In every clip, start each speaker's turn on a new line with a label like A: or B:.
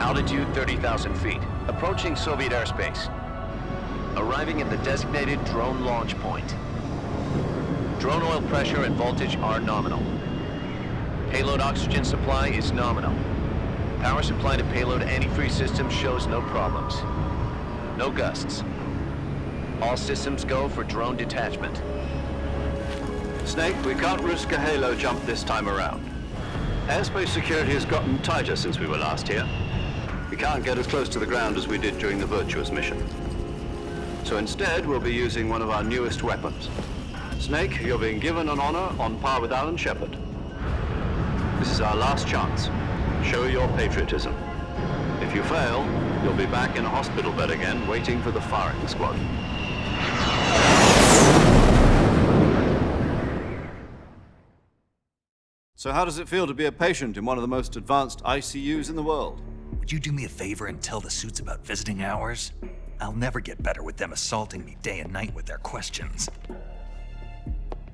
A: Altitude 30,000 feet. Approaching Soviet airspace. Arriving at the designated drone launch point. Drone oil pressure and voltage are nominal. Payload oxygen supply is nominal. Power supply to payload antifreeze system shows no problems. No gusts. All systems go for drone detachment.
B: Snake, we can't risk a halo jump this time around. Airspace security has gotten tighter since we were last here. We can't get as close to the ground as we did during the Virtuous mission. So instead, we'll be using one of our newest weapons. Snake, you're being given an honor on par with Alan Shepard. This is our last chance. Show your patriotism. If you fail, you'll be back in a hospital bed again, waiting for the firing squad.
C: So how does it feel to be a patient in one of the most advanced ICUs in the world?
D: Would you do me a favor and tell the suits about visiting hours? I'll never get better with them assaulting me day and night with their questions.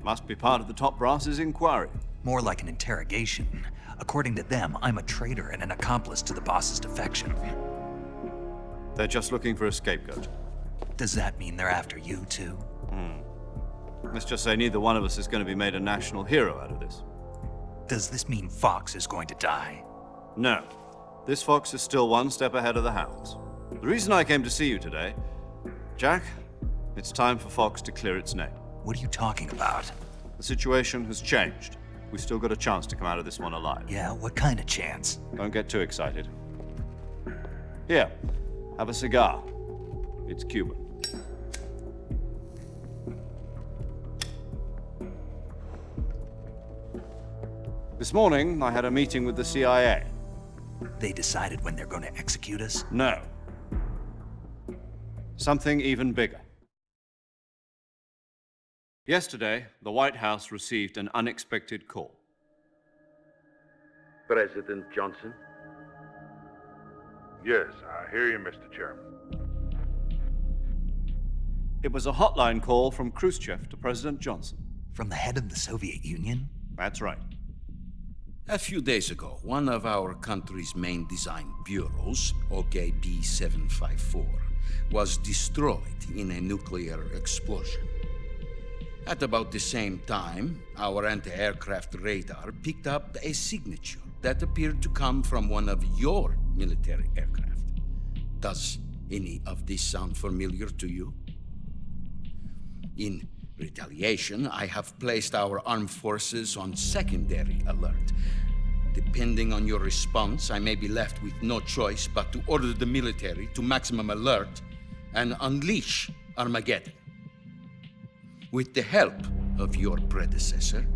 C: Must be part of the top brass's inquiry.
D: More like an interrogation. According to them, I'm a traitor and an accomplice to the boss's defection.
C: They're just looking for a scapegoat.
D: Does that mean they're after you, too?
C: Let's just say neither one of us is going to be made a national hero out of this.
D: Does this mean Fox is going to die?
C: No. This fox is still one step ahead of the hounds. The reason I came to see you today, Jack, it's time for Fox to clear its name.
D: What are you talking about?
C: The situation has changed. We've still got a chance to come out of this one alive.
D: Yeah, what kind of chance?
C: Don't get too excited. Here, have a cigar. It's Cuban. This morning, I had a meeting with the CIA.
D: They decided when they're going to execute us?
C: No. Something even bigger. Yesterday, the White House received an unexpected call.
E: President Johnson?
F: Yes, I hear you, Mr. Chairman.
C: It was a hotline call from Khrushchev to President Johnson.
D: From the head of the Soviet Union?
C: That's right.
E: A few days ago, one of our country's main design bureaus, OKB 754, was destroyed in a nuclear explosion. At about the same time, our anti-aircraft radar picked up a signature that appeared to come from one of your military aircraft. Does any of this sound familiar to you? In retaliation, I have placed our armed forces on secondary alert. Depending on your response, I may be left with no choice but to order the military to maximum alert and unleash Armageddon. With the help of your predecessor,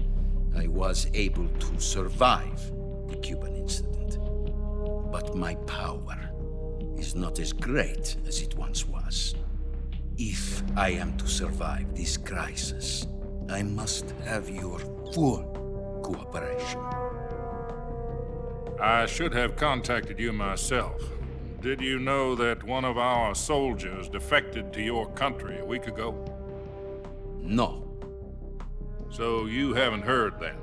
E: I was able to survive the Cuban incident. But my power is not as great as it once was. If I am to survive this crisis, I must have your full cooperation.
F: I should have contacted you myself. Did you know that one of our soldiers defected to your country a week ago?
E: No.
F: So you haven't heard then.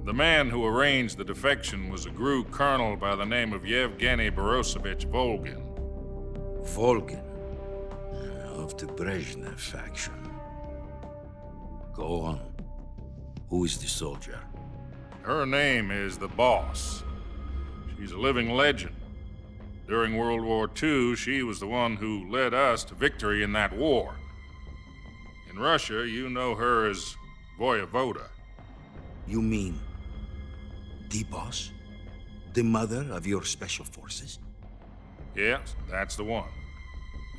F: The man who arranged the defection was a GRU colonel by the name of Yevgeny Borosovich Volgin.
E: Volgin, of the Brezhnev faction. Go on. Who is the soldier?
F: Her name is the Boss. She's a living legend. During World War II, she was the one who led us to victory in that war. In Russia, you know her as Voyevoda.
E: You mean the boss? The mother of your special forces?
F: Yes, that's the one.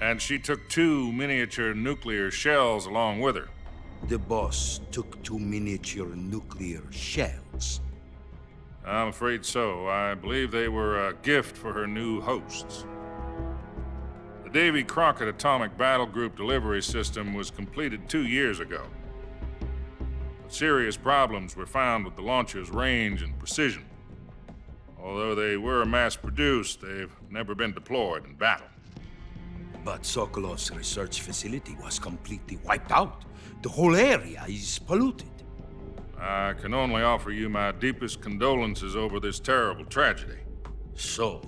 F: And she took 2 miniature nuclear shells along with her.
E: The boss took 2 miniature nuclear shells.
F: I'm afraid so. I believe they were a gift for her new hosts. The Davy Crockett Atomic Battle Group delivery system was completed 2 years ago. But serious problems were found with the launcher's range and precision. Although they were mass-produced, they've never been deployed in battle.
E: But Sokolov's research facility was completely wiped out. The whole area is polluted.
F: I can only offer you my deepest condolences over this terrible tragedy.
E: So,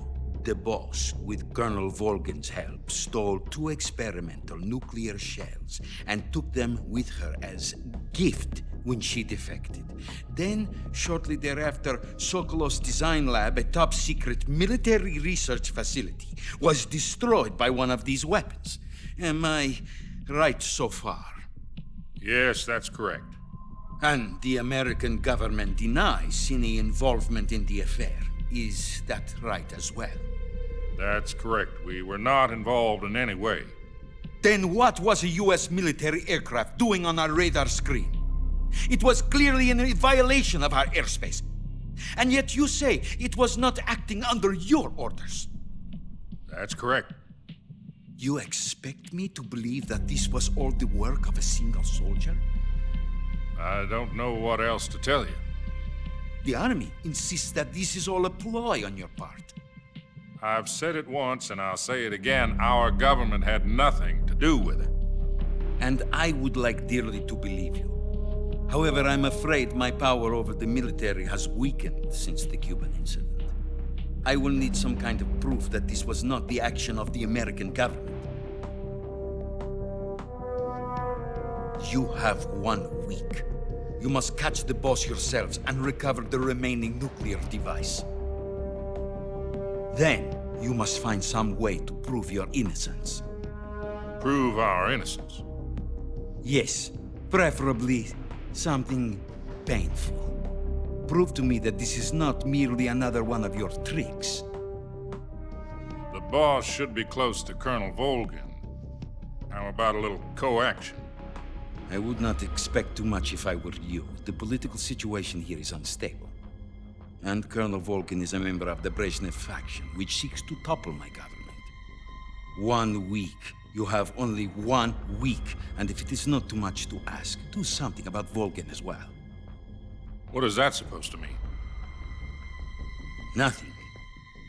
E: The boss, with Colonel Volgin's help, stole 2 experimental nuclear shells and took them with her as gift when she defected. Then, shortly thereafter, Sokolov's design lab, a top-secret military research facility, was destroyed by one of these weapons. Am I right so far?
F: Yes, that's correct.
E: And the American government denies any involvement in the affair. Is that right as well?
F: That's correct. We were not involved in any way.
E: Then what was a U.S. military aircraft doing on our radar screen? It was clearly in a violation of our airspace. And yet you say it was not acting under your orders.
F: That's correct.
E: You expect me to believe that this was all the work of a single soldier?
F: I don't know what else to tell you.
E: The army insists that this is all a ploy on your part.
F: I've said it once and I'll say it again. Our government had nothing to do with it.
E: And I would like dearly to believe you. However, I'm afraid my power over the military has weakened since the Cuban incident. I will need some kind of proof that this was not the action of the American government. You have 1 week. You must catch the boss yourselves and recover the remaining nuclear device. Then, you must find some way to prove your innocence.
F: Prove our innocence.
E: Yes, preferably something painful. Prove to me that this is not merely another one of your tricks.
F: The boss should be close to Colonel Volgin. How about a little co-action?
E: I would not expect too much if I were you. The political situation here is unstable. And Colonel Volgin is a member of the Brezhnev faction, which seeks to topple my government. 1 week. You have only 1 week. And if it is not too much to ask, do something about Volgin as well.
F: What is that supposed to mean?
E: Nothing.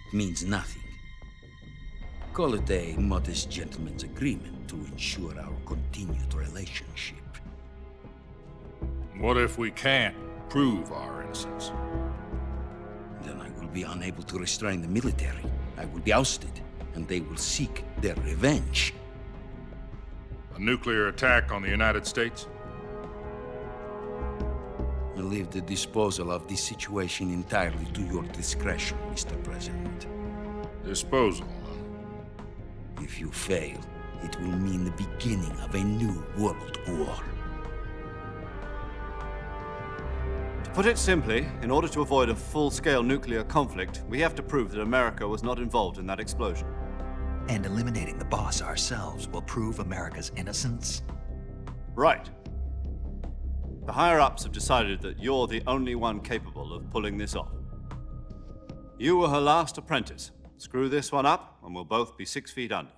E: It means nothing. Call it a modest gentleman's agreement to ensure our continued relationship.
F: What if we can't prove our innocence?
E: Then I will be unable to restrain the military. I will be ousted, and they will seek their revenge.
F: A nuclear attack on the United States?
E: I leave the disposal of this situation entirely to your discretion, Mr. President.
F: Disposal, huh?
E: If you fail, it will mean the beginning of a new world war.
C: To put it simply, in order to avoid a full-scale nuclear conflict, we have to prove that America was not involved in that explosion.
D: And eliminating the boss ourselves will prove America's innocence?
C: Right. The higher-ups have decided that you're the only one capable of pulling this off. You were her last apprentice. Screw this one up, and we'll both be 6 feet under.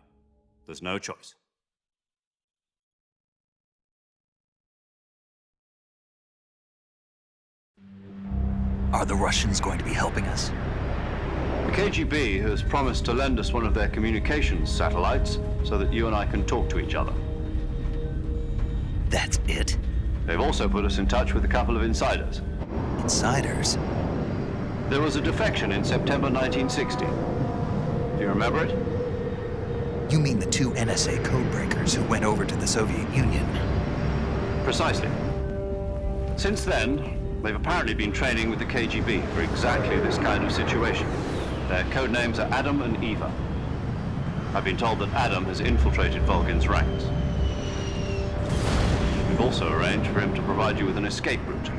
C: There's no choice.
D: Are the Russians going to be helping us?
B: The KGB has promised to lend us one of their communications satellites so that you and I can talk to each other.
D: That's it?
B: They've also put us in touch with a couple of insiders.
D: Insiders?
B: There was a defection in September 1960. Do you remember it?
D: You mean the 2 NSA codebreakers who went over to the Soviet Union?
B: Precisely. Since then, they've apparently been training with the KGB for exactly this kind of situation. Their code names are Adam and Eva. I've been told that Adam has infiltrated Volgin's ranks. We've also arranged for him to provide you with an escape route.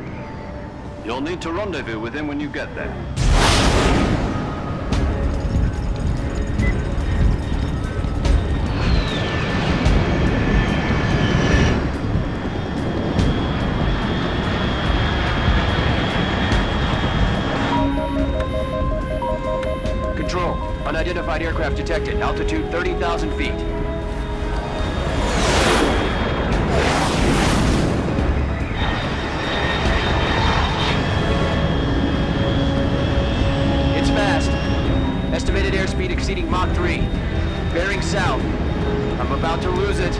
B: You'll need to rendezvous with him when you get there.
A: Control. Unidentified aircraft detected. Altitude 30,000 feet. It's fast. Estimated airspeed exceeding Mach 3. Bearing south. I'm about to lose it.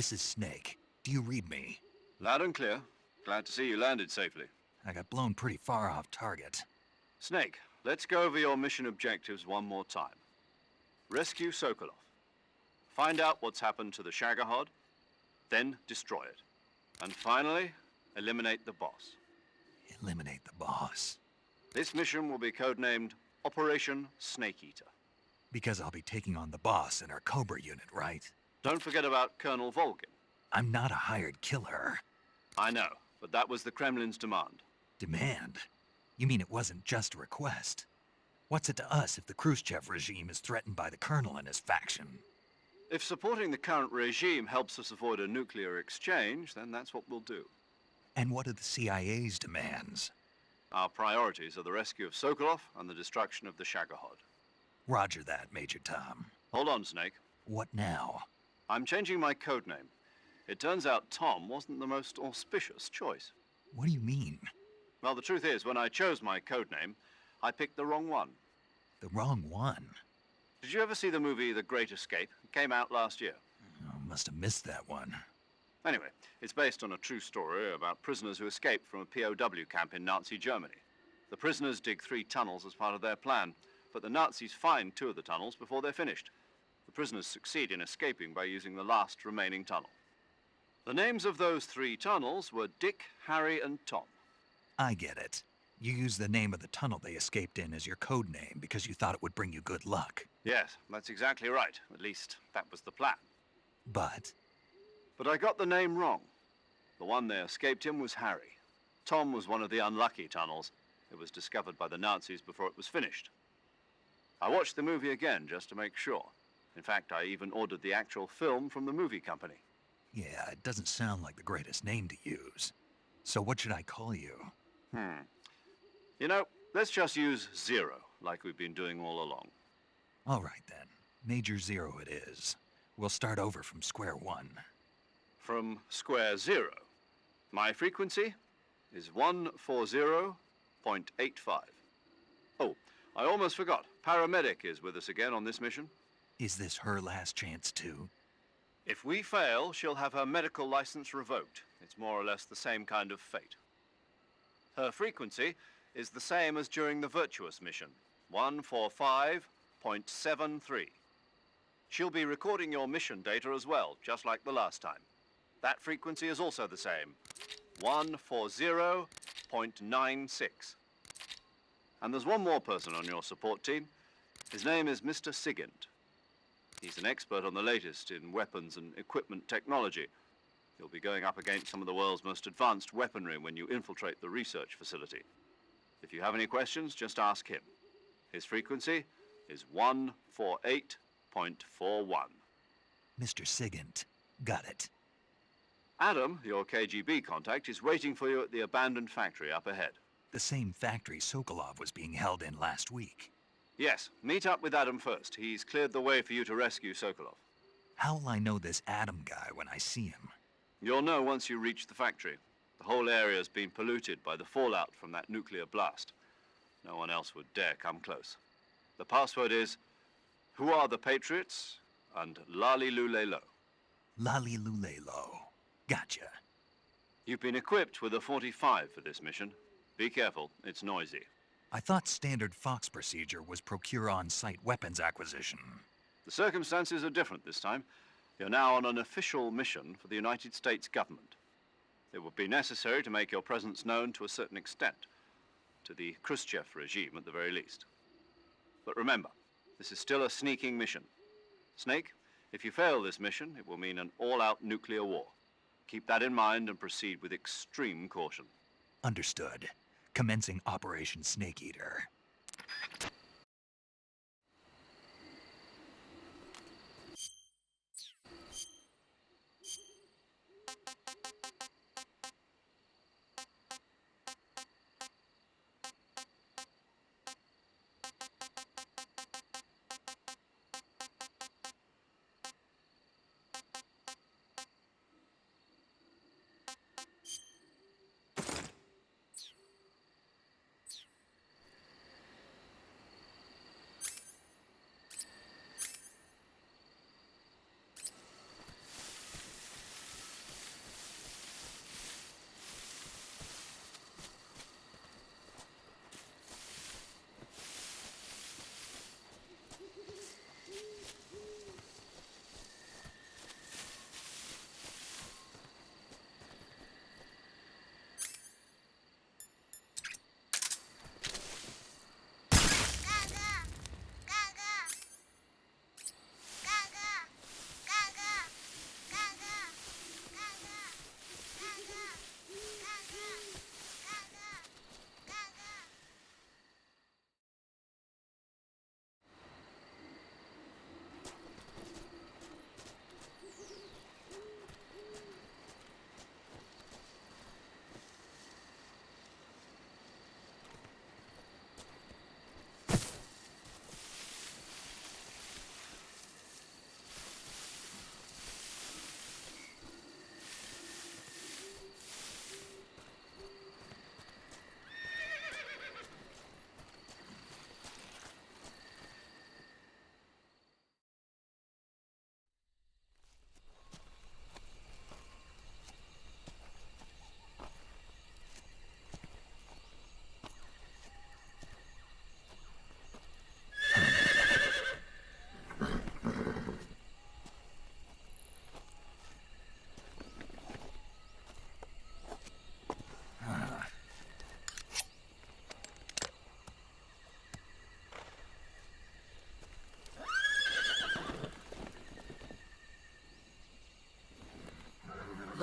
D: This is Snake. Do you read me?
C: Loud and clear. Glad to see you landed safely.
D: I got blown pretty far off target.
C: Snake, let's go over your mission objectives one more time. Rescue Sokolov. Find out what's happened to the Shagohod, then destroy it. And finally, eliminate the boss.
D: Eliminate the boss.
C: This mission will be codenamed Operation Snake Eater.
D: Because I'll be taking on the boss in our Cobra Unit, right?
C: Don't forget about Colonel Volgin.
D: I'm not a hired killer.
C: I know, but that was the Kremlin's demand.
D: Demand? You mean it wasn't just a request? What's it to us if the Khrushchev regime is threatened by the Colonel and his faction?
C: If supporting the current regime helps us avoid a nuclear exchange, then that's what we'll do.
D: And what are the CIA's demands?
C: Our priorities are the rescue of Sokolov and the destruction of the Shagohod.
D: Roger that, Major Tom.
C: Hold on, Snake.
D: What now?
C: I'm changing my codename. It turns out Tom wasn't the most auspicious choice.
D: What do you mean?
C: Well, the truth is, when I chose my codename, I picked the wrong one.
D: The wrong one?
C: Did you ever see the movie The Great Escape? It came out last year.
D: Oh, must have missed that one.
C: Anyway, it's based on a true story about prisoners who escaped from a POW camp in Nazi Germany. The prisoners dig 3 tunnels as part of their plan, but the Nazis find 2 of the tunnels before they're finished. The prisoners succeed in escaping by using the last remaining tunnel. The names of those 3 tunnels were Dick, Harry, and Tom.
D: I get it. You used the name of the tunnel they escaped in as your code name because you thought it would bring you good luck.
C: Yes, that's exactly right. At least, that was the plan.
D: But
C: But I got the name wrong. The one they escaped in was Harry. Tom was one of the unlucky tunnels. It was discovered by the Nazis before it was finished. I watched the movie again just to make sure. In fact, I even ordered the actual film from the movie company.
D: yeah, it doesn't sound like the greatest name to use. So what should I call you?
C: You know, let's just use Zero, like we've been doing all along.
D: All right then. Major Zero it is. We'll start over from square one.
C: From square 0. My frequency is 140.85. Oh, I almost forgot. Paramedic is with us again on this mission.
D: Is this her last chance too?
C: If we fail, she'll have her medical license revoked. It's more or less the same kind of fate. Her frequency is the same as during the Virtuous mission, 145.73. She'll be recording your mission data as well, just like the last time. That frequency is also the same, 140.96. And there's one more person on your support team. His name is Mr. Sigint. He's an expert on the latest in weapons and equipment technology. You'll be going up against some of the world's most advanced weaponry when you infiltrate the research facility. If you have any questions, just ask him. His frequency is 148.41.
D: Mr. Sigint. Got it.
C: Adam, your KGB contact, is waiting for you at the abandoned factory up ahead.
D: The same factory Sokolov was being held in last week.
C: Yes, meet up with Adam first. He's cleared the way for you to rescue Sokolov.
D: How'll I know this Adam guy when I see him?
C: You'll know once you reach the factory. The whole area's been polluted by the fallout from that nuclear blast. No one else would dare come close. The password is, "Who are the Patriots?" and "Lali Lulelo."
D: Lali Lulelo. Gotcha.
C: You've been equipped with a 45 for this mission. Be careful, it's noisy.
D: I thought standard Fox procedure was procure on-site weapons acquisition.
C: The circumstances are different this time. You're now on an official mission for the United States government. It would be necessary to make your presence known to a certain extent, to the Khrushchev regime at the very least. But remember, this is still a sneaking mission. Snake, if you fail this mission, it will mean an all-out nuclear war. Keep that in mind and proceed with extreme caution.
D: Understood. Commencing Operation Snake Eater.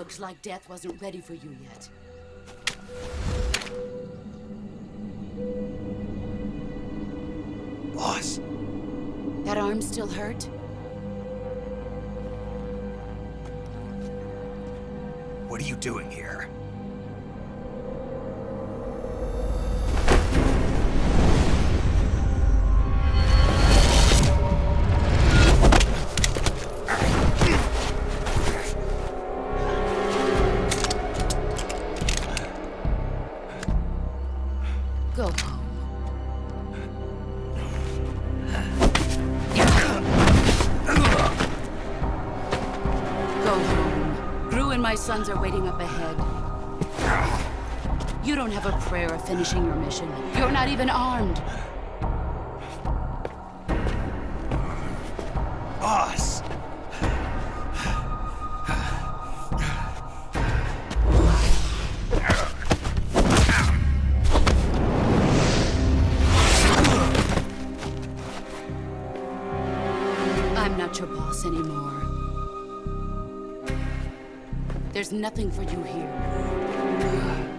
G: Looks like death wasn't ready for you yet.
D: Boss,
G: That arm still hurt?
D: what are you doing here?
G: Go home. Go home. Gru and my sons are waiting up ahead. You don't have a prayer of finishing your mission. You're not even armed.
D: Boss!
G: I'm not your boss anymore. There's nothing for you here.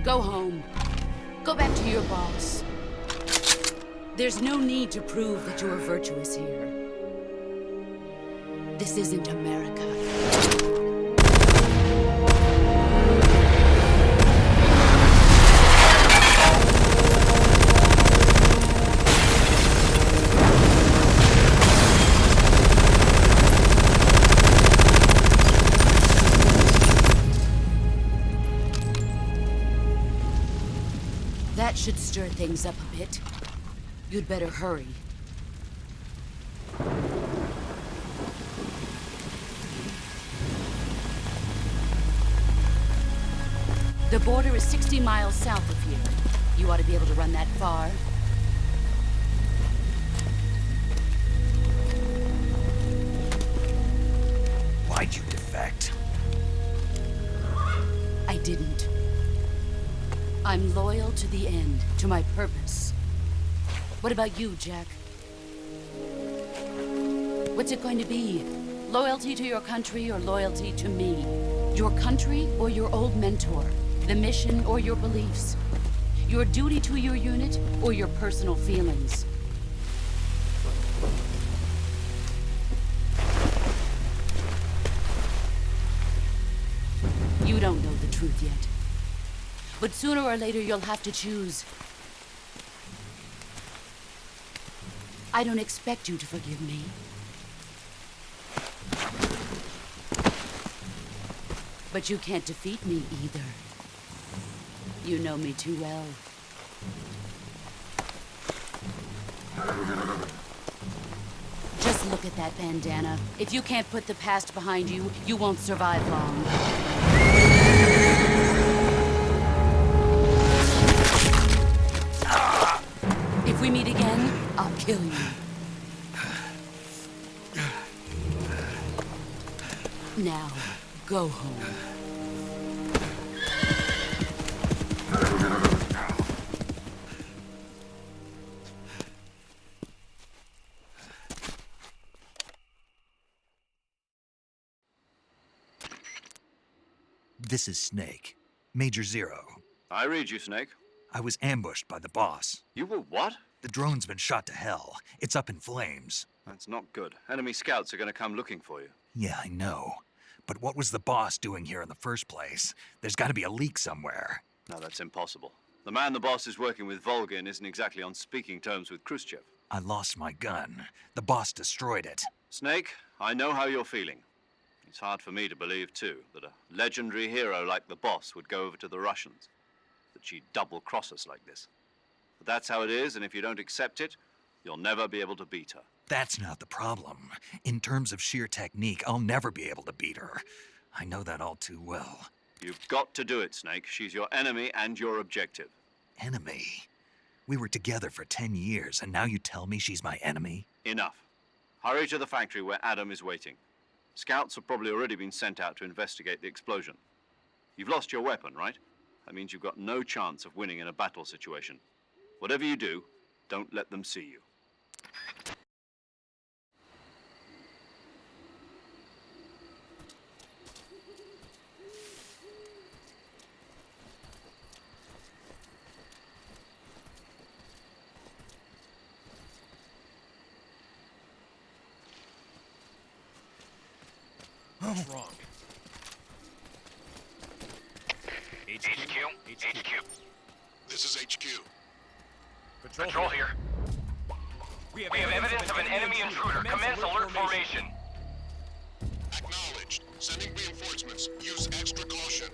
G: Go home. Go back to your boss. There's no need to prove that you are virtuous here. This isn't America. That should stir things up a bit. You'd better hurry. The border is 60 miles south of here. You ought to be able to run that far.
D: Why'd you defect?
G: I didn't. I'm loyal to the end, to my purpose. What about you, Jack? What's it going to be? Loyalty to your country or loyalty to me? Your country or your old mentor? The mission or your beliefs? Your duty to your unit or your personal feelings? You don't know the truth yet. But sooner or later, you'll have to choose. I don't expect you to forgive me. But you can't defeat me either. You know me too well. Just look at that bandana. If you can't put the past behind you, you won't survive long. If we meet again, I'll kill you. Now, go home.
D: This is Snake. Major Zero.
C: I read you, Snake.
D: I was ambushed by the boss.
C: You were what?
D: The drone's been shot to hell. It's up in flames.
C: That's not good. Enemy scouts are going to come looking for you.
D: Yeah, I know. But what was the boss doing here in the first place? There's got to be a leak somewhere.
C: No, that's impossible. The man the boss is working with, Volgin, isn't exactly on speaking terms with Khrushchev.
D: I lost my gun. The boss destroyed it.
C: Snake, I know how you're feeling. It's hard for me to believe, too, that a legendary hero like the boss would go over to the Russians. That she'd double-cross us like this. But that's how it is, and if you don't accept it, you'll never be able to beat her.
D: That's not the problem. In terms of sheer technique, I'll never be able to beat her. I know that all too well.
C: You've got to do it, Snake. She's your enemy and your objective.
D: Enemy? We were together for 10 years, and now you tell me she's my enemy?
C: Enough. Hurry to the factory where Adam is waiting. Scouts have probably already been sent out to investigate the explosion. You've lost your weapon, right? That means you've got no chance of winning in a battle situation. Whatever you do, don't let them see you.
H: What's wrong?
I: HQ. This is HQ.
H: Patrol here. We have evidence of an enemy intruder. Commence alert formation.
I: Acknowledged. Sending reinforcements. Use extra caution.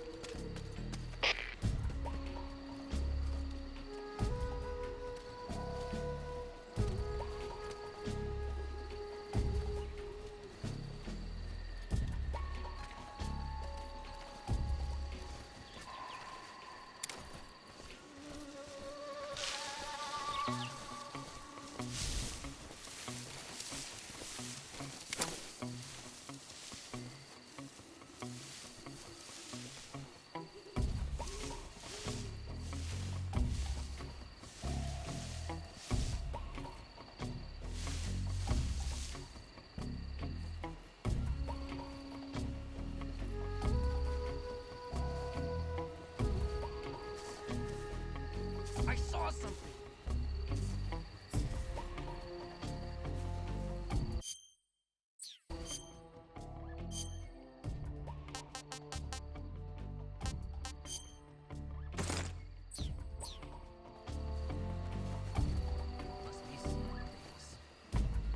H: I saw something. Must be some things. I see.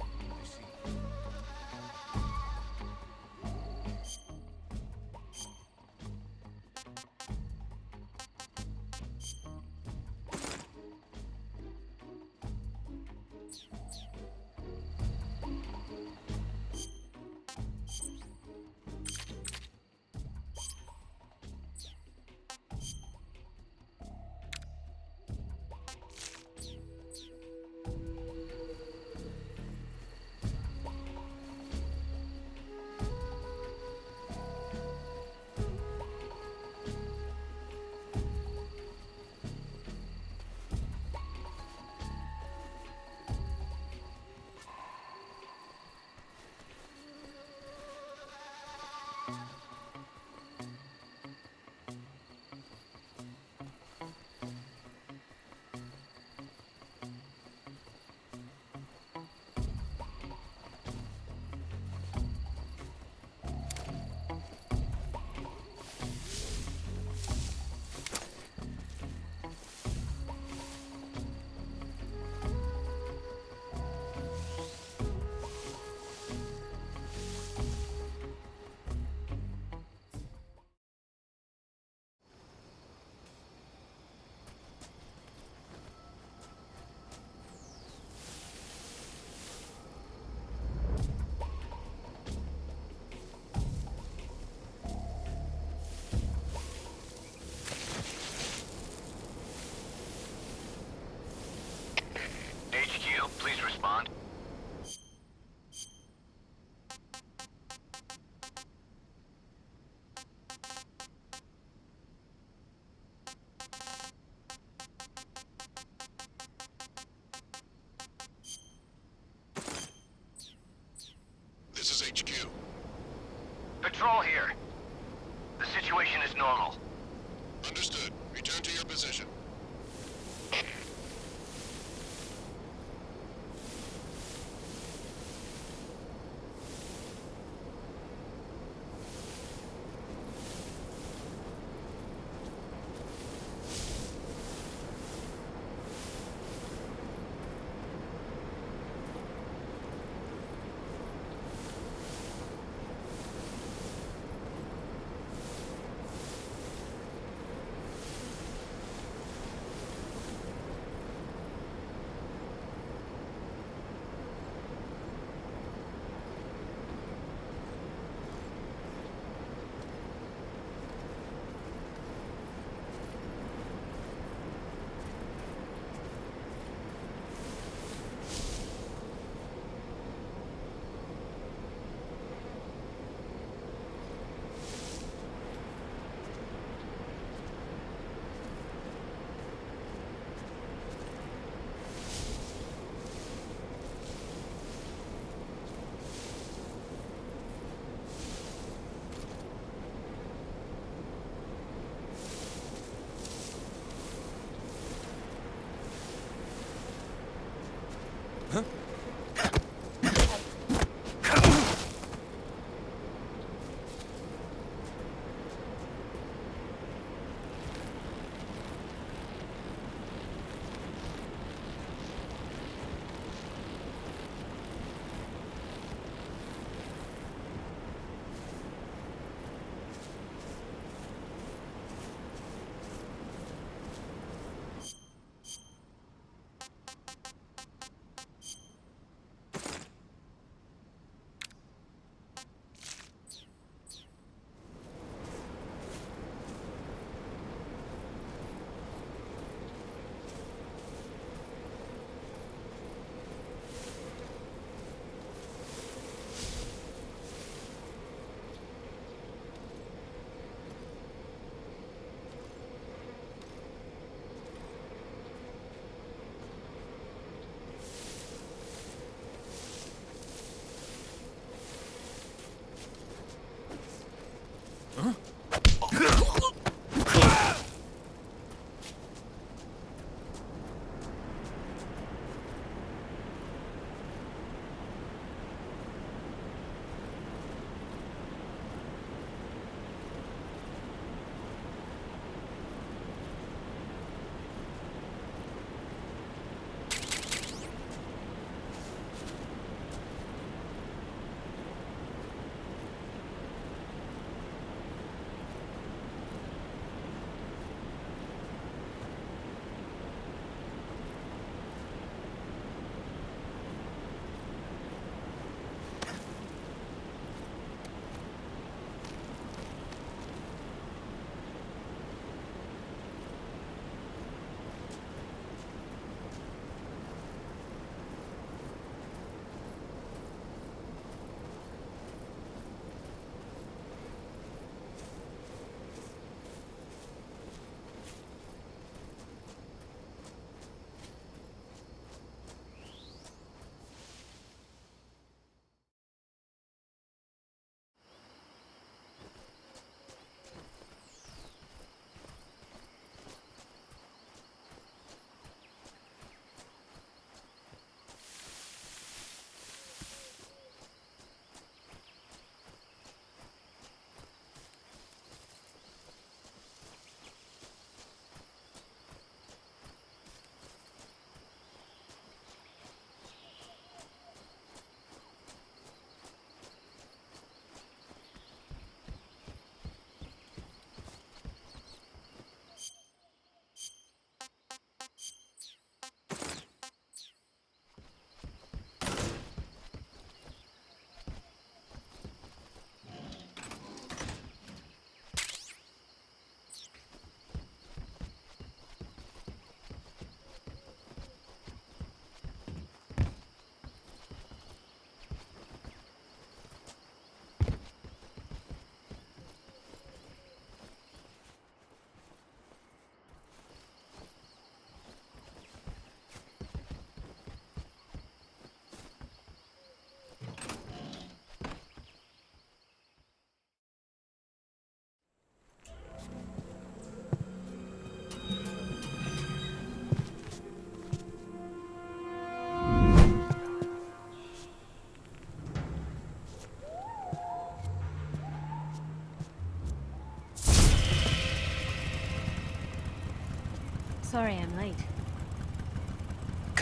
A: HQ, please respond.
I: This is HQ.
H: Patrol here. The situation is normal.
I: Understood. Return to your position.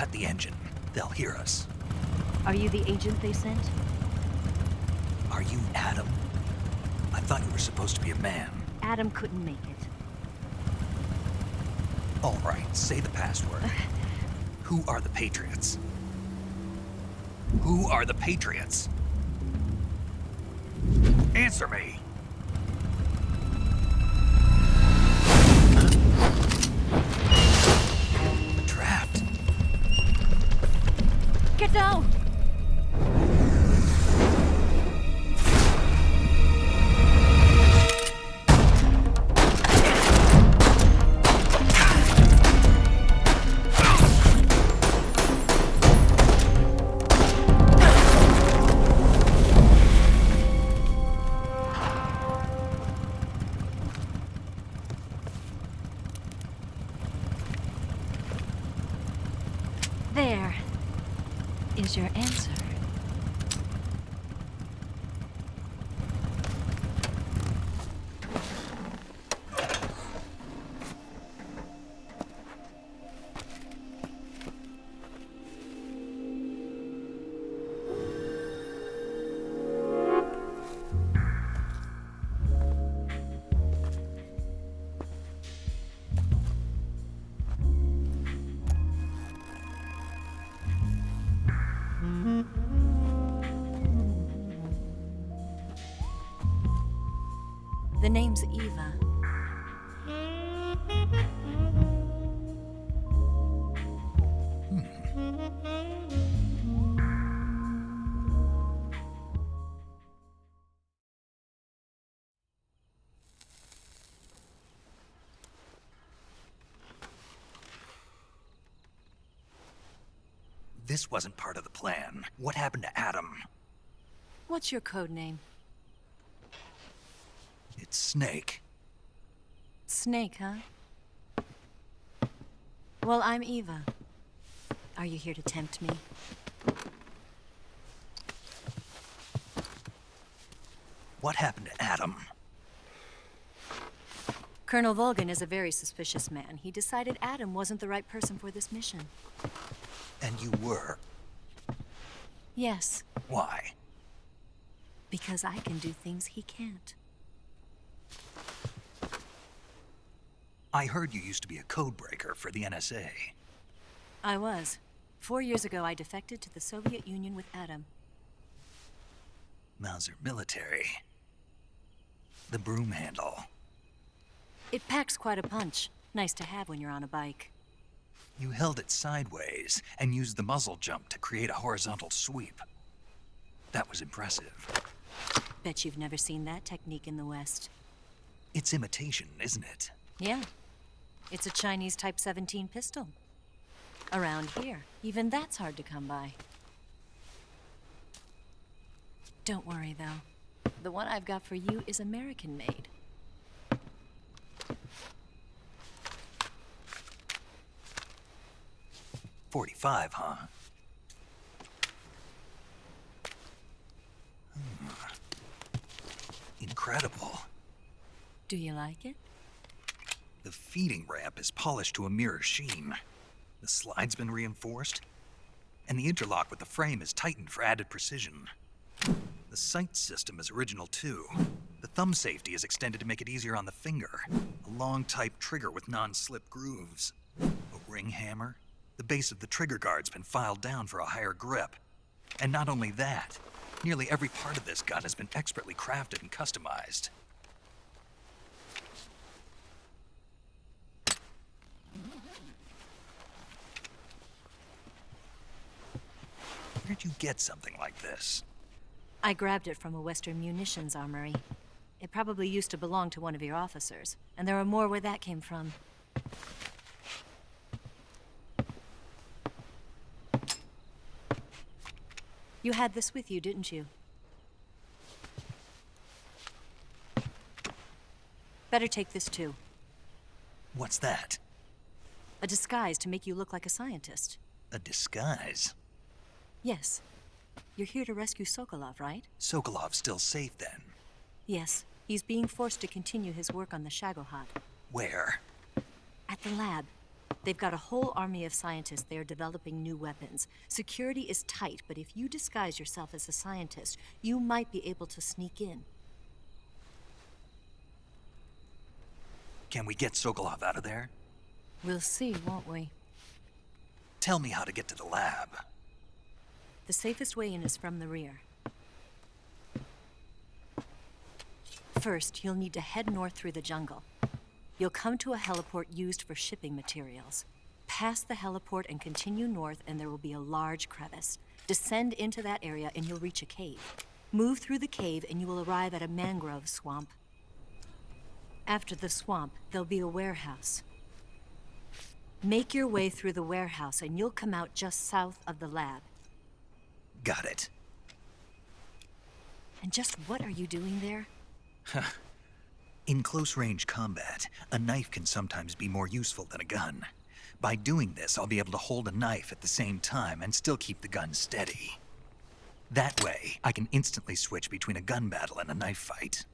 D: cut the engine. They'll hear us.
J: Are you the agent they sent?
D: Are you Adam? I thought you were supposed to be a man.
J: Adam couldn't make it.
D: All right, say the password. Who are the Patriots? Who are the Patriots? Answer me! Trapped.
J: Get down! There is your answer. The name's Eva.
D: This wasn't part of the plan. What happened to Adam?
J: What's your code name?
D: It's Snake.
J: Snake, huh? Well, I'm Eva. Are you here to tempt me?
D: What happened to Adam?
J: Colonel Volgan is a very suspicious man. He decided Adam wasn't the right person for this mission.
D: And you were.
J: Yes,
D: Why?
J: because I can do things he can't.
D: I heard you used to be a codebreaker for the NSA.
J: I was. 4 years ago, I defected to the Soviet Union with Adam.
D: Mauser military. The broom handle.
J: It packs quite a punch. Nice to have when you're on a bike.
D: You held it sideways and used the muzzle jump to create a horizontal sweep. That was impressive.
J: Bet you've never seen that technique in the West.
D: It's imitation, isn't it?
J: Yeah. It's a Chinese Type 17 pistol. Around here, even that's hard to come by. Don't worry, though. The one I've got for you is American-made.
D: .45, huh? Incredible.
J: Do you like it?
D: The feeding ramp is polished to a mirror sheen. The slide's been reinforced, and the interlock with the frame is tightened for added precision. The sight system is original too. The thumb safety is extended to make it easier on the finger. A long type trigger with non-slip grooves. A ring hammer. The base of the trigger guard's been filed down for a higher grip. And not only that, nearly every part of this gun has been expertly crafted and customized. Where'd you get something like this?
J: I grabbed it from a Western munitions armory. It probably used to belong to one of your officers, and there are more where that came from. You had this with you, didn't you? Better take this too.
D: What's that?
J: A disguise to make you look like a scientist.
D: A disguise?
J: Yes. You're here to rescue Sokolov, right?
D: Sokolov's still safe then?
J: Yes. He's being forced to continue his work on the Shagohod.
D: Where?
J: At the lab. They've got a whole army of scientists there developing new weapons. Security is tight, but if you disguise yourself as a scientist, you might be able to sneak in.
D: Can we get Sokolov out of there?
J: We'll see, won't we?
D: Tell me how to get to the lab.
J: The safest way in is from the rear. First, you'll need to head north through the jungle. You'll come to a heliport used for shipping materials. Pass the heliport and continue north, and there will be a large crevice. Descend into that area and you'll reach a cave. Move through the cave and you will arrive at a mangrove swamp. After the swamp, there'll be a warehouse. Make your way through the warehouse and you'll come out just south of the lab.
D: Got it.
J: And just what are you doing there?
D: In close-range combat, a knife can sometimes be more useful than a gun. By doing this, I'll be able to hold a knife at the same time and still keep the gun steady. That way, I can instantly switch between a gun battle and a knife fight.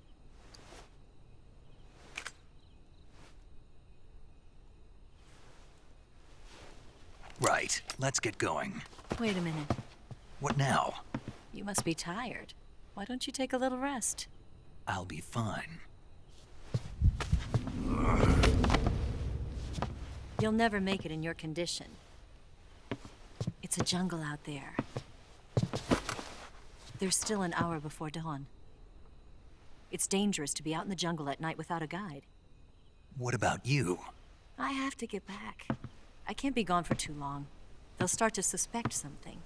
D: Right, let's get going.
J: Wait a minute.
D: What now?
J: You must be tired. Why don't you take a little rest?
D: I'll be fine.
J: You'll never make it in your condition. It's a jungle out there. There's still an hour before dawn. It's dangerous to be out in the jungle at night without a guide.
D: What about you?
J: I have to get back. I can't be gone for too long. They'll start to suspect something.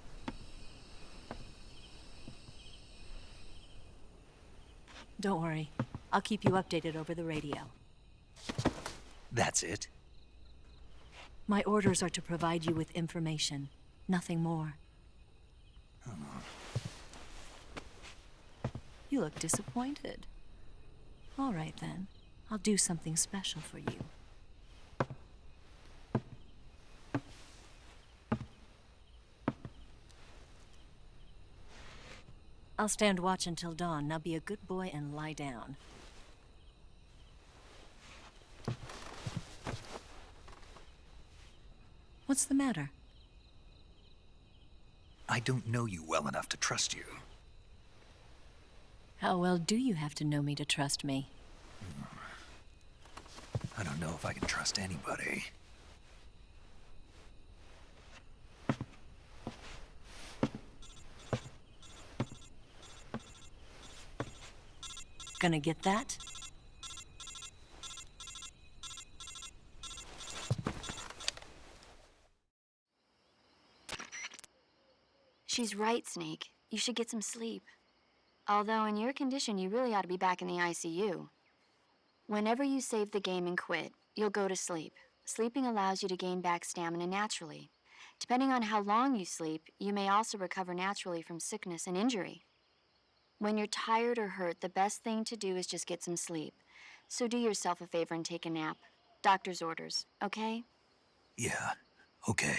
J: Don't worry. I'll keep you updated over the radio.
D: That's it?
J: My orders are to provide you with information. Nothing more. You look disappointed. All right, then. I'll do something special for you. I'll stand watch until dawn. Now be a good boy and lie down. What's the matter?
D: I don't know you well enough to trust you.
J: How well do you have to know me to trust me?
D: I don't know if I can trust anybody.
J: Gonna get that?
K: She's right, Snake. You should get some sleep. Although in your condition, you really ought to be back in the ICU. Whenever you save the game and quit, you'll go to sleep. Sleeping allows you to gain back stamina naturally. Depending on how long you sleep, you may also recover naturally from sickness and injury. When you're tired or hurt, the best thing to do is just get some sleep. So do yourself a favor and take a nap. Doctor's orders, okay?
D: Yeah, okay.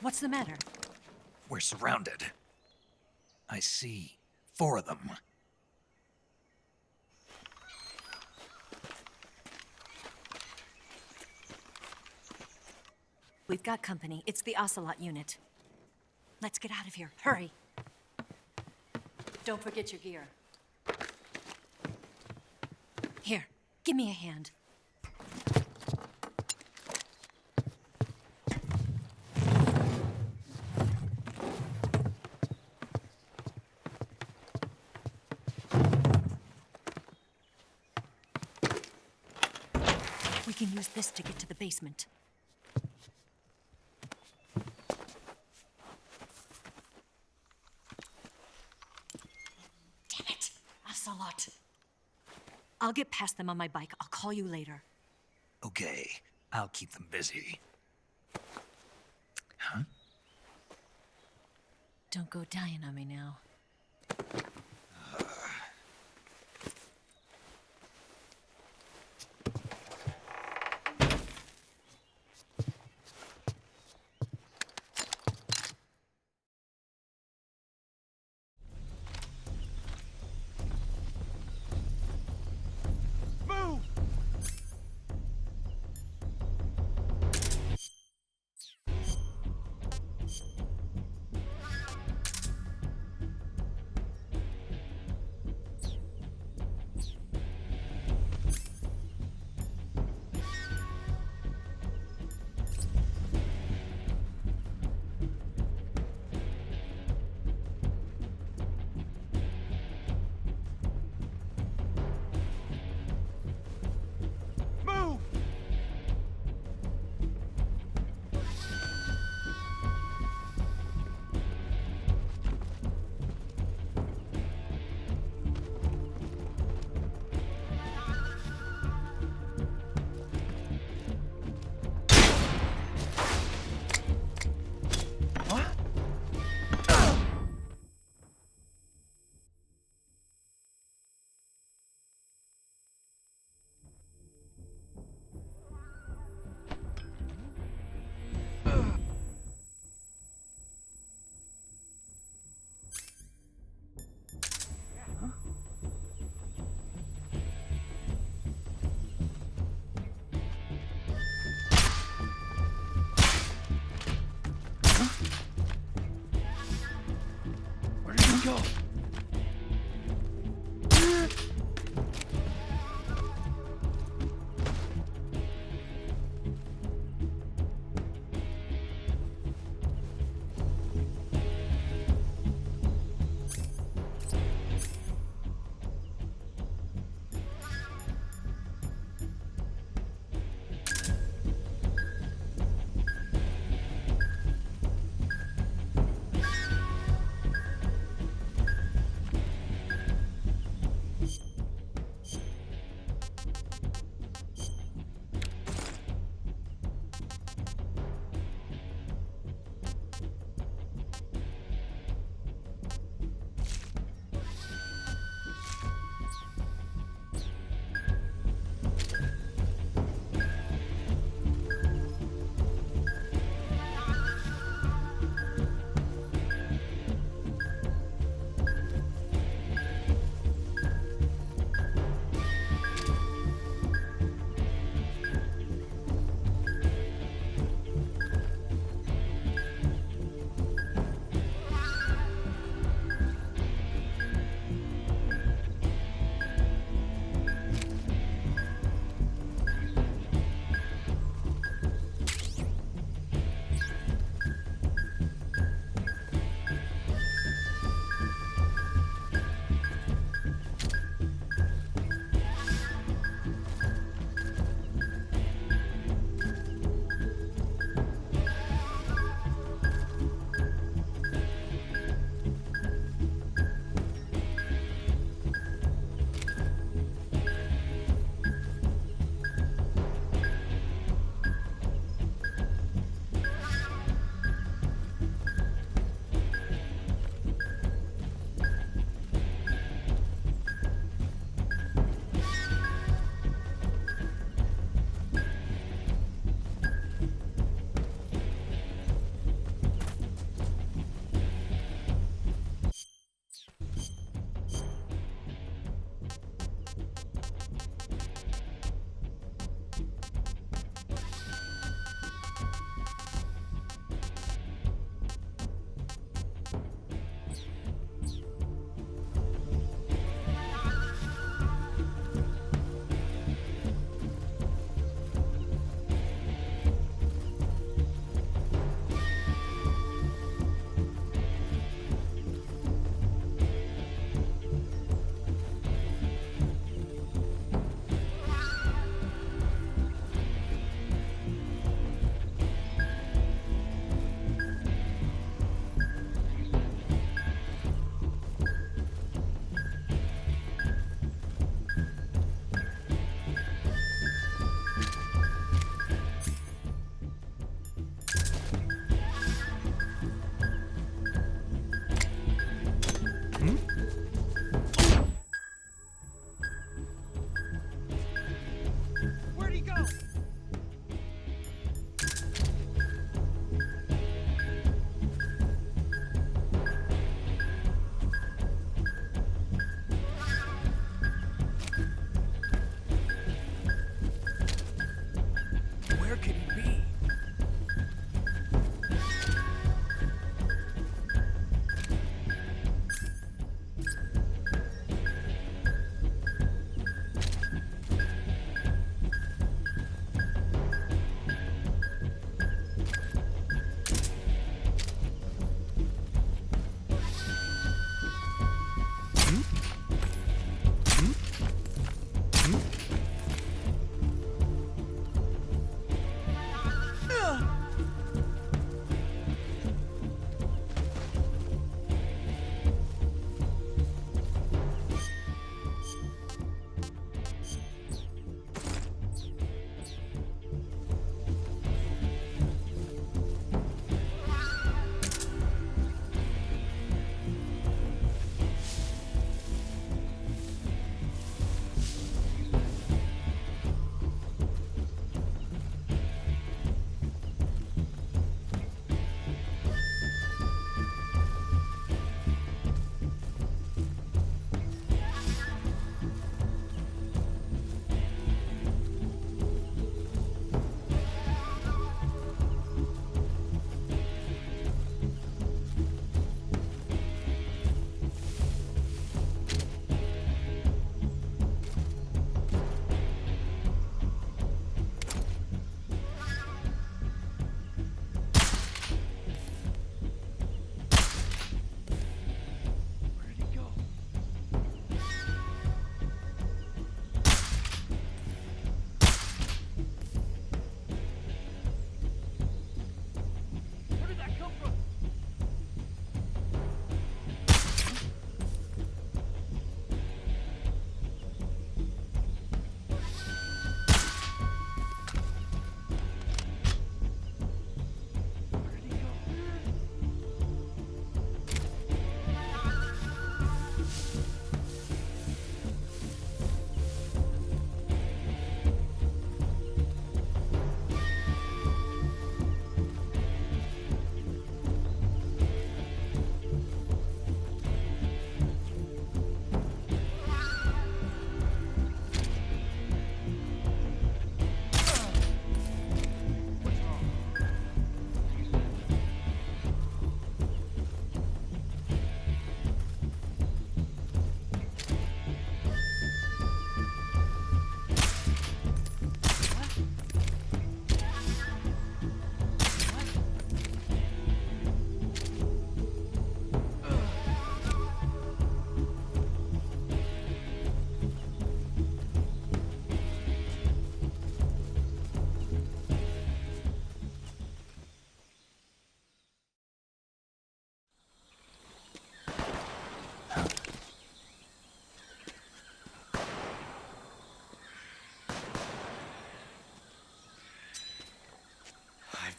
J: What's the matter?
D: We're surrounded. I see 4 of them.
J: We've got company. It's the Ocelot unit. Let's get out of here. Hurry. Don't forget your gear. Here, give me a hand. We can use this to get to the basement. Damn it! Ocelot. I'll get past them on my bike. I'll call you later.
D: Okay, I'll keep them busy. Huh?
J: Don't go dying on me now.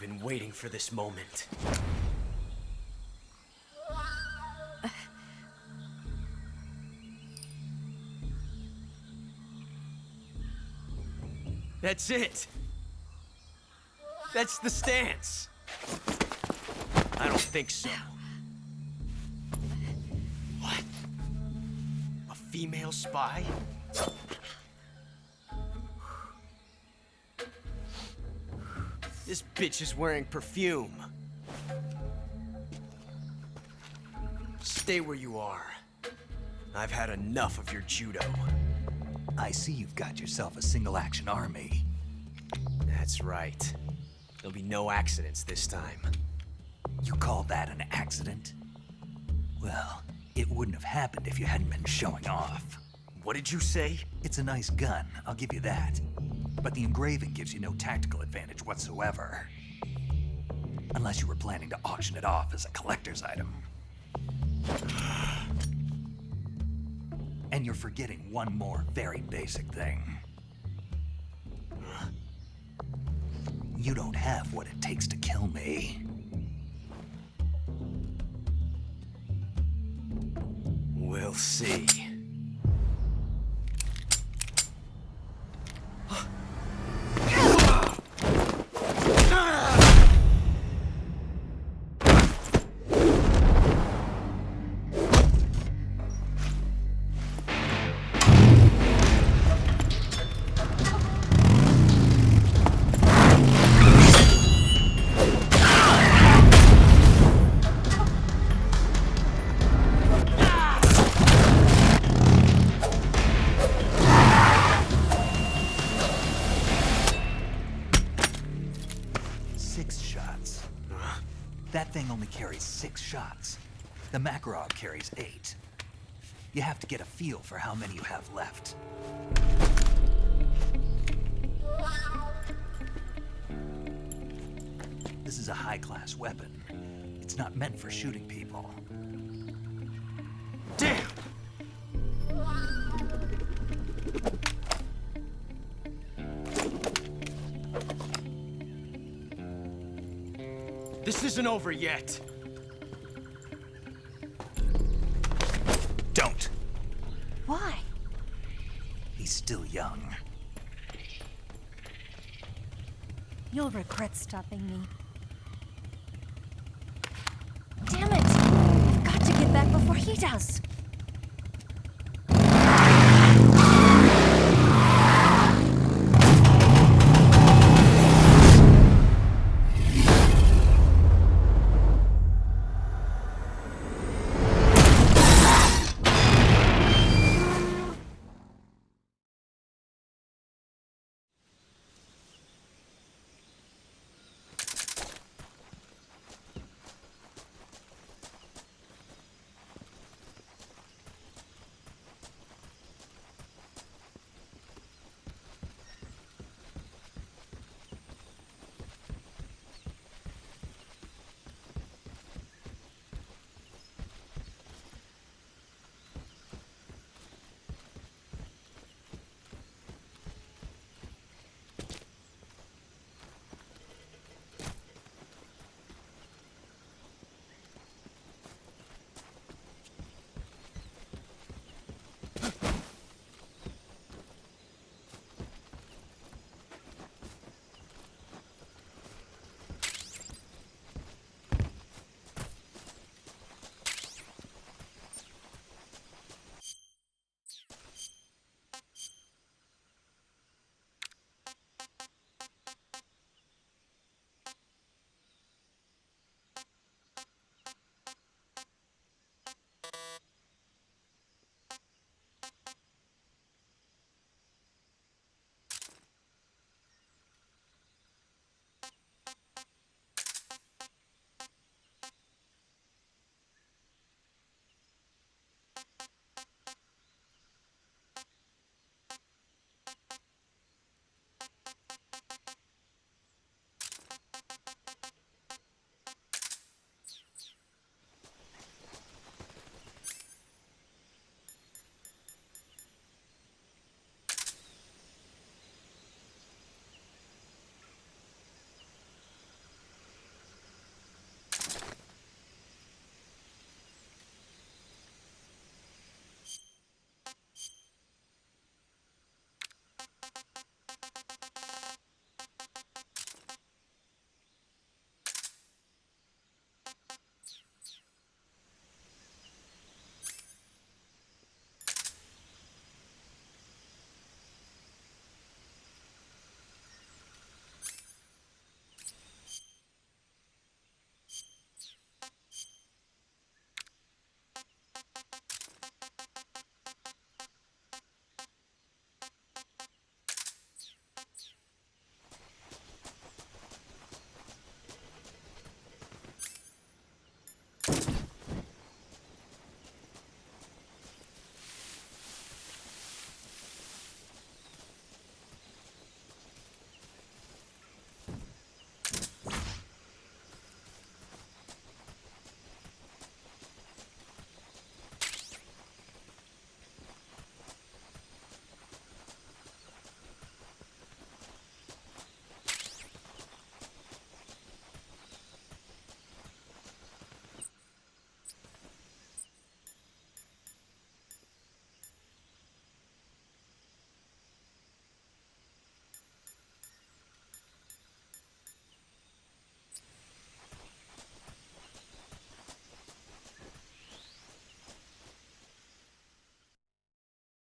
H: been waiting for this moment. That's it. That's the stance. I don't think so. What? A female spy? This bitch is wearing perfume. Stay where you are. I've had enough of your judo.
D: I see you've got yourself a single-action army.
H: That's right. There'll be no accidents this time.
D: You call that an accident? Well, it wouldn't have happened if you hadn't been showing off.
H: What did you say?
D: It's a nice gun, I'll give you that. But the engraving gives you no tactical advantage whatsoever. Unless you were planning to auction it off as a collector's item. And you're forgetting one more very basic thing. You don't have what it takes to kill me.
H: We'll see.
D: That thing only carries 6 shots. The Makarov carries 8. You have to get a feel for how many you have left. This is a high-class weapon. It's not meant for shooting people.
H: Damn! This isn't over yet.
D: Don't.
J: Why?
D: He's still young.
J: You'll regret stopping me. Damn it! I've got to get back before he does.